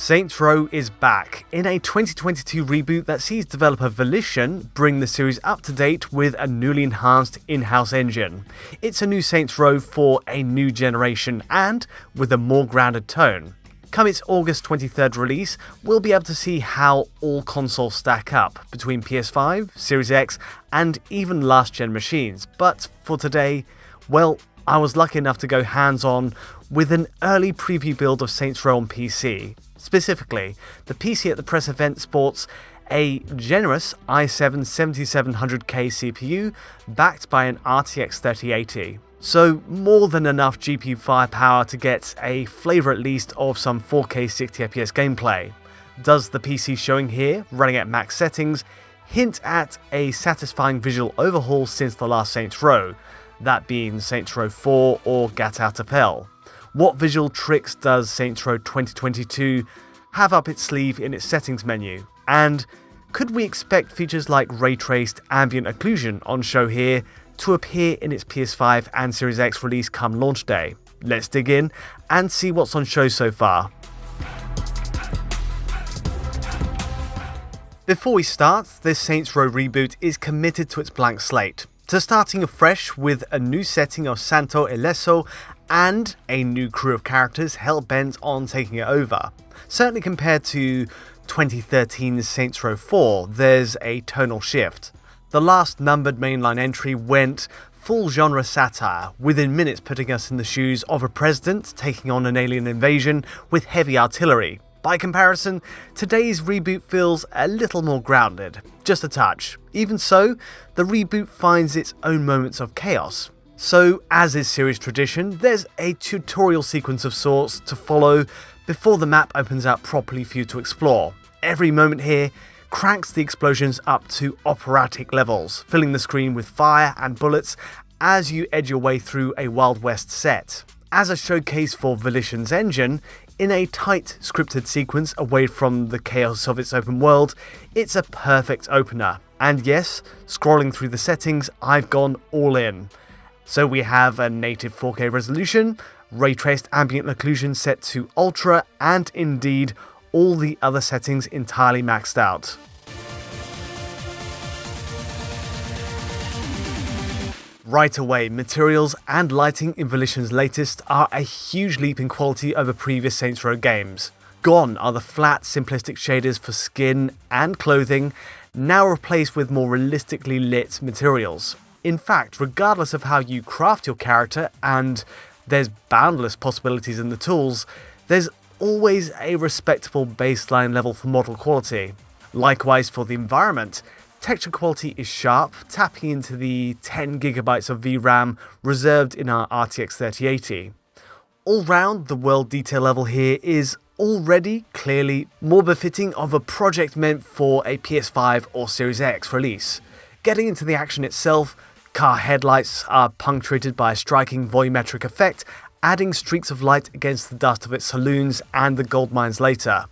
Saints Row is back in a 2022 reboot that sees developer Volition bring the series up to date with a newly enhanced in-house engine. It's a new Saints Row for a new generation and with a more grounded tone. Come its August 23rd release, we'll be able to see how all consoles stack up between PS5, Series X, and even last-gen machines. But for today, well, I was lucky enough to go hands-on with an early preview build of Saints Row on PC. Specifically, the PC at the press event sports a generous i7-7700K CPU backed by an RTX 3080. So more than enough GPU firepower to get a flavour at least of some 4K 60fps gameplay. Does the PC showing here, running at max settings, hint at a satisfying visual overhaul since the last Saints Row, that being Saints Row 4 or Get Out of Hell? What visual tricks does Saints Row 2022 have up its sleeve in its settings menu? And could we expect features like ray-traced ambient occlusion on show here to appear in its PS5 and Series X release come launch day? Let's dig in and see what's on show so far. Before we start, this Saints Row reboot is committed to its blank slate, to starting afresh with a new setting of Santo Ileso and a new crew of characters hell-bent on taking it over. Certainly compared to 2013's Saints Row 4, there's a tonal shift. The last numbered mainline entry went full genre satire, within minutes putting us in the shoes of a president taking on an alien invasion with heavy artillery. By comparison, today's reboot feels a little more grounded, just a touch. Even so, the reboot finds its own moments of chaos. So, as is series tradition, there's a tutorial sequence of sorts to follow before the map opens up properly for you to explore. Every moment here cranks the explosions up to operatic levels, filling the screen with fire and bullets as you edge your way through a Wild West set. As a showcase for Volition's engine, in a tight scripted sequence away from the chaos of its open world, it's a perfect opener. And yes, scrolling through the settings, I've gone all in. So we have a native 4K resolution, ray-traced ambient occlusion set to ultra, and indeed all the other settings entirely maxed out. Right away, materials and lighting in Volition's latest are a huge leap in quality over previous Saints Row games. Gone are the flat, simplistic shaders for skin and clothing, now replaced with more realistically lit materials. In fact, regardless of how you craft your character, and there's boundless possibilities in the tools, there's always a respectable baseline level for model quality. Likewise for the environment, texture quality is sharp, tapping into the 10GB of VRAM reserved in our RTX 3080. All round, the world detail level here is already clearly more befitting of a project meant for a PS5 or Series X release. Getting into the action itself, car headlights are punctuated by a striking volumetric effect, adding streaks of light against the dust of its saloons and the gold mines later.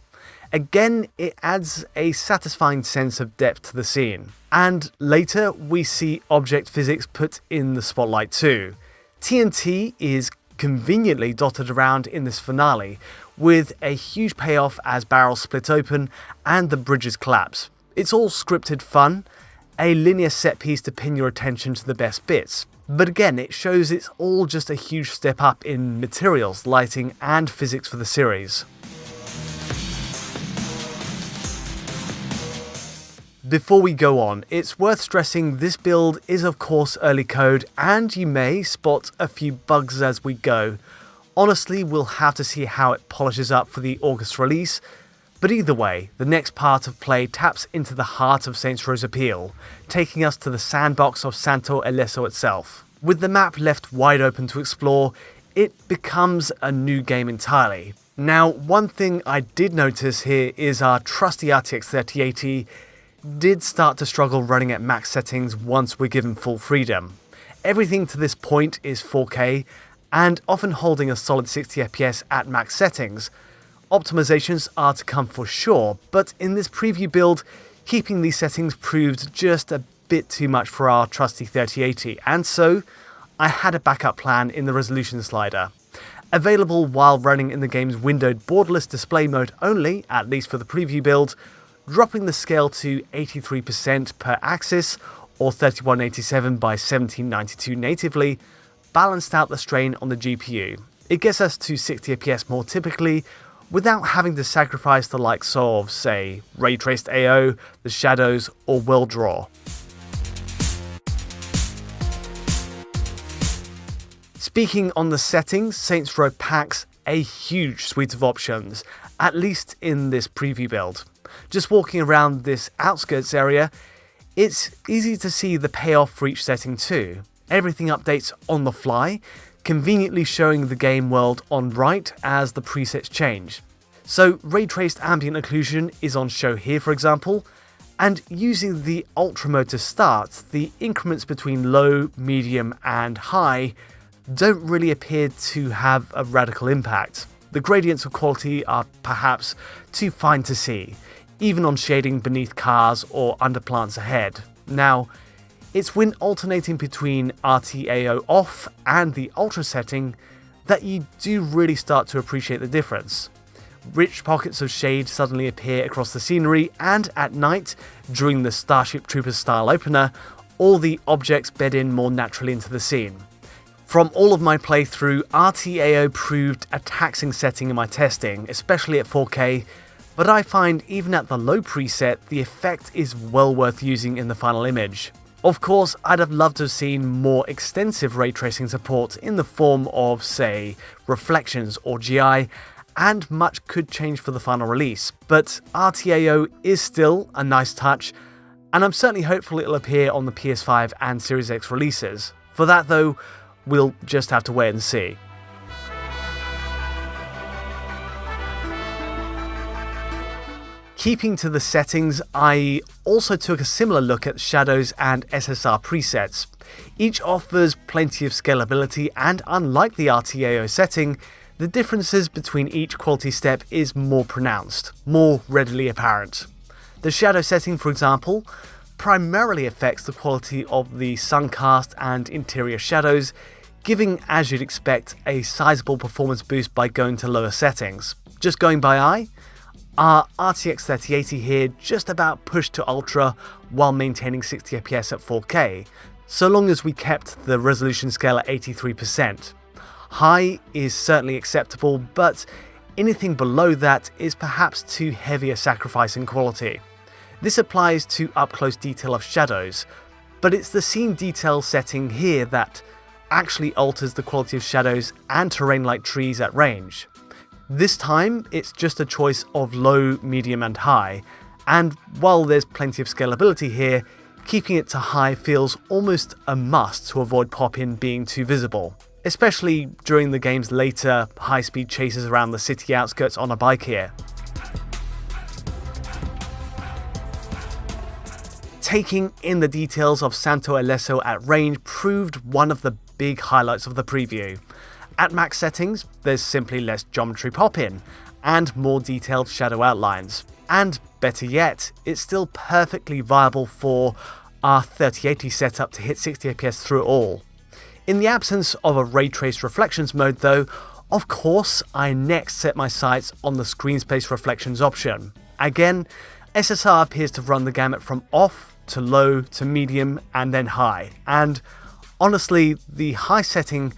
Again, it adds a satisfying sense of depth to the scene. And later, we see object physics put in the spotlight too. TNT is conveniently dotted around in this finale, with a huge payoff as barrels split open and the bridges collapse. It's all scripted fun, a linear set piece to pin your attention to the best bits. But again, it shows it's all just a huge step up in materials, lighting, and physics for the series. Before we go on, it's worth stressing this build is of course early code, and you may spot a few bugs as we go. Honestly, we'll have to see how it polishes up for the August release. But either way, the next part of play taps into the heart of Saints Row's appeal, taking us to the sandbox of Santo Ileso itself. With the map left wide open to explore, it becomes a new game entirely. Now, one thing I did notice here is our trusty RTX 3080 did start to struggle running at max settings once we're given full freedom. Everything to this point is 4K, and often holding a solid 60fps at max settings. Optimizations are to come for sure, but in this preview build, keeping these settings proved just a bit too much for our trusty 3080, and so I had a backup plan in the resolution slider. Available while running in the game's windowed borderless display mode only, at least for the preview build, dropping the scale to 83% per axis or 3187 by 1792 natively, balanced out the strain on the GPU. It gets us to 60fps more typically, without having to sacrifice the likes of, say, ray traced AO, the shadows, or world draw. Speaking on the settings, Saints Row packs a huge suite of options, at least in this preview build. Just walking around this outskirts area, it's easy to see the payoff for each setting too. Everything updates on the fly, conveniently showing the game world on right as the presets change. So ray traced ambient occlusion is on show here, for example, and using the ultra mode to start, the increments between low, medium and high don't really appear to have a radical impact. The gradients of quality are perhaps too fine to see, even on shading beneath cars or under plants ahead. Now, it's when alternating between RTAO off and the ultra setting that you do really start to appreciate the difference. Rich pockets of shade suddenly appear across the scenery, and at night, during the Starship Troopers style opener, all the objects bed in more naturally into the scene. From all of my playthrough, RTAO proved a taxing setting in my testing, especially at 4K, but I find even at the low preset, the effect is well worth using in the final image. Of course, I'd have loved to have seen more extensive ray tracing support in the form of, say, reflections or GI, and much could change for the final release, but RTAO is still a nice touch, and I'm certainly hopeful it'll appear on the PS5 and Series X releases. For that though, we'll just have to wait and see. Keeping to the settings, I also took a similar look at shadows and SSR presets. Each offers plenty of scalability, and unlike the RTAO setting, the differences between each quality step is more pronounced, more readily apparent. The shadow setting, for example, primarily affects the quality of the suncast and interior shadows, giving, as you'd expect, a sizable performance boost by going to lower settings. Just going by eye, our RTX 3080 here just about pushed to ultra while maintaining 60fps at 4K, so long as we kept the resolution scale at 83%. High is certainly acceptable, but anything below that is perhaps too heavy a sacrifice in quality. This applies to up-close detail of shadows, but it's the scene detail setting here that actually alters the quality of shadows and terrain like trees at range. This time, it's just a choice of low, medium and high, and while there's plenty of scalability here, keeping it to high feels almost a must to avoid pop-in being too visible, especially during the game's later high-speed chases around the city outskirts on a bike here. Taking in the details of Santo Ileso at range proved one of the big highlights of the preview. At max settings, there's simply less geometry pop-in, and more detailed shadow outlines. And better yet, it's still perfectly viable for our 3080 setup to hit 60fps through it all. In the absence of a ray traced reflections mode though, of course I next set my sights on the screen space reflections option. Again, SSR appears to run the gamut from off to low to medium and then high, and honestly, the high setting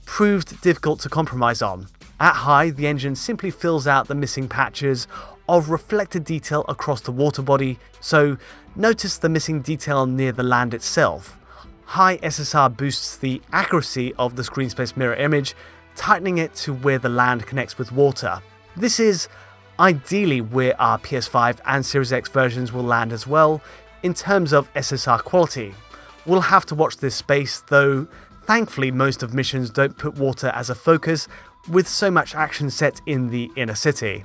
proved difficult to compromise on. At high, the engine simply fills out the missing patches of reflected detail across the water body, so notice the missing detail near the land itself. High SSR boosts the accuracy of the screen space mirror image, tightening it to where the land connects with water. This is ideally where our PS5 and Series X versions will land as well, in terms of SSR quality. We'll have to watch this space, though thankfully most of missions don't put water as a focus, with so much action set in the inner city.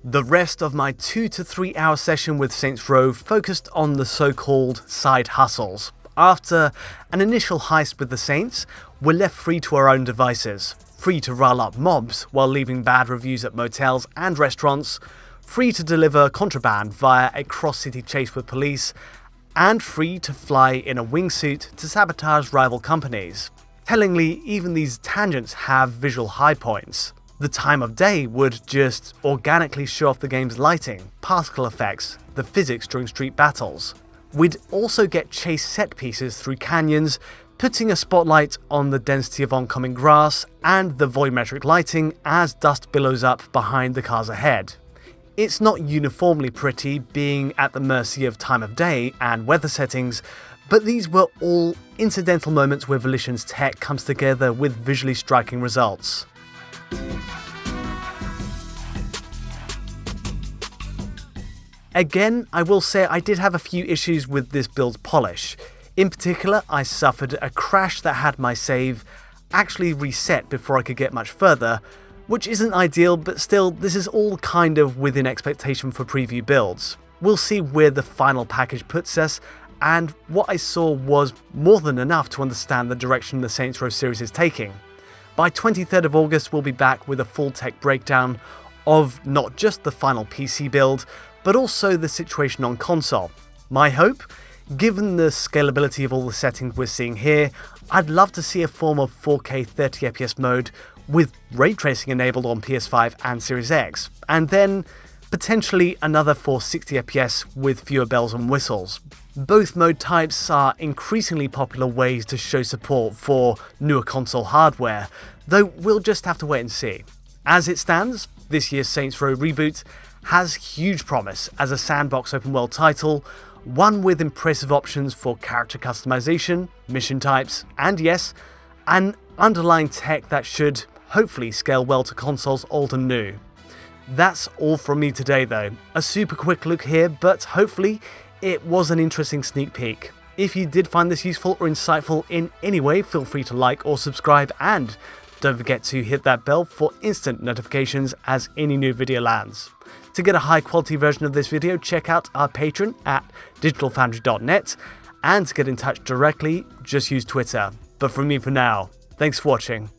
The rest of my 2 to 3 hour session with Saints Row focused on the so-called side hustles. After an initial heist with the Saints, we're left free to our own devices, free to rile up mobs while leaving bad reviews at motels and restaurants, free to deliver contraband via a cross-city chase with police, and free to fly in a wingsuit to sabotage rival companies. Tellingly, even these tangents have visual high points. The time of day would just organically show off the game's lighting, particle effects, the physics during street battles. We'd also get chase set pieces through canyons, putting a spotlight on the density of oncoming grass and the volumetric lighting as dust billows up behind the cars ahead. It's not uniformly pretty, being at the mercy of time of day and weather settings, but these were all incidental moments where Volition's tech comes together with visually striking results. Again, I will say I did have a few issues with this build's polish. In particular, I suffered a crash that had my save actually reset before I could get much further, which isn't ideal, but still, this is all kind of within expectation for preview builds. We'll see where the final package puts us, and what I saw was more than enough to understand the direction the Saints Row series is taking. By 23rd of August, we'll be back with a full tech breakdown of not just the final PC build, but also the situation on console. My hope? Given the scalability of all the settings we're seeing here, I'd love to see a form of 4K 30fps mode with ray tracing enabled on PS5 and Series X, and then potentially another for 60fps with fewer bells and whistles. Both mode types are increasingly popular ways to show support for newer console hardware, though we'll just have to wait and see. As it stands, this year's Saints Row Reboot has huge promise as a sandbox open world title, one with impressive options for character customization, mission types, and yes, an underlying tech that should hopefully scale well to consoles old and new. That's all from me today though, a super quick look here, but hopefully it was an interesting sneak peek. If you did find this useful or insightful in any way, feel free to like or subscribe, and don't forget to hit that bell for instant notifications as any new video lands. To get a high quality version of this video, check out our Patreon at digitalfoundry.net, and to get in touch directly, just use Twitter. But from me for now, thanks for watching.